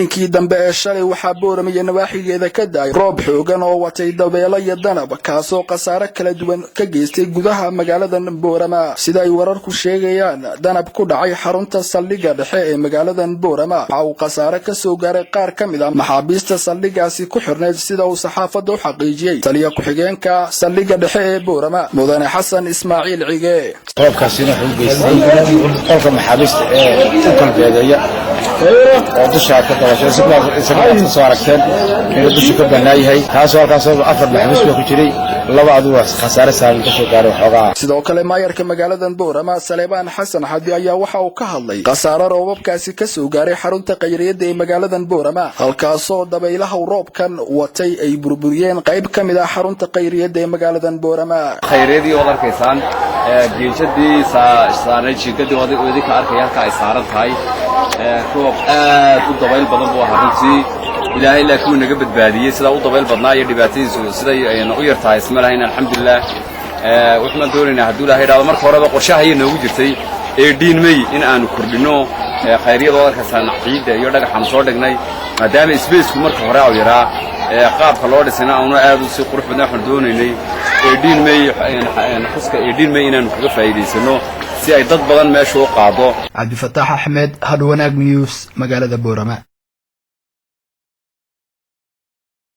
gelinkii dambe ee shalay waxaa Boorama iyo nawaaxigeeda ka daay roob xoogan oo watay dabeelo iyo danab kaasoo qasaare kala duwan ka geystay gudaha magaalada Boorama sida ay wararku sheegayaan danab ku dhacay xarunta saldhigga dhexe ee magaalada Boorama waxa uu qasaare ka soo gaaray qaar ka mid ah maxaabiista saldhiggaasi ku xirneed sida uu saxaafadda u xaqiijiyay taliya ku-xigeenka saldhigga dhexe ee Boorama mudane Xasan Ismaaciil Cige roobkaasina wuxuu geystay qolka maxaabiista ee u kalbeedaya oo dusha ka dabashay isla soo aragteen inuu dusha ka banaayahay taasoo halkaas afar maxbuus ku jiray laba adu khasaare saaran ka soo gaaray xogaa sidoo kale maayarka magaalada Boorama Saleebaan Xasan Xadi ayaa waxa uu ka hadlay qasaare roobabkaasi ka soo gaaray xarunta qayriyada ee magaalada Boorama halkaasoo dabaylaha roobkan watay ay burburiyeen qayb ka mid ah xarunta qayriyada ee magaalada Boorama qayriyadii oo arkaysan geejadii saaray jikadii wadi ka arkay halka ay saaran tahay roob aad u dabayl badan buu ahaa ilaahay laakiin naga badbaadiyay sida u dabayl badnaa iyo dhibaatadiisu sida ay u yartahay ismalahayn alxamdulillah waxaan doonaynaa haddii ilaahay dhaado marka horeba qorshaha noogu jirtay May in aanu kordhino qayriyada arkaysan ciidda iyo dhagaxan soo dhignay maadaama space-ku marka hore uu yaraa qaabka loo dhisana aanu aad u si qurux badan waxaan doonaynay May inaanu kaga faa'iideysano si ay dad badan meesha u qaado Cabdi Fataax Axmed Hadwanaag News magaalada Boorama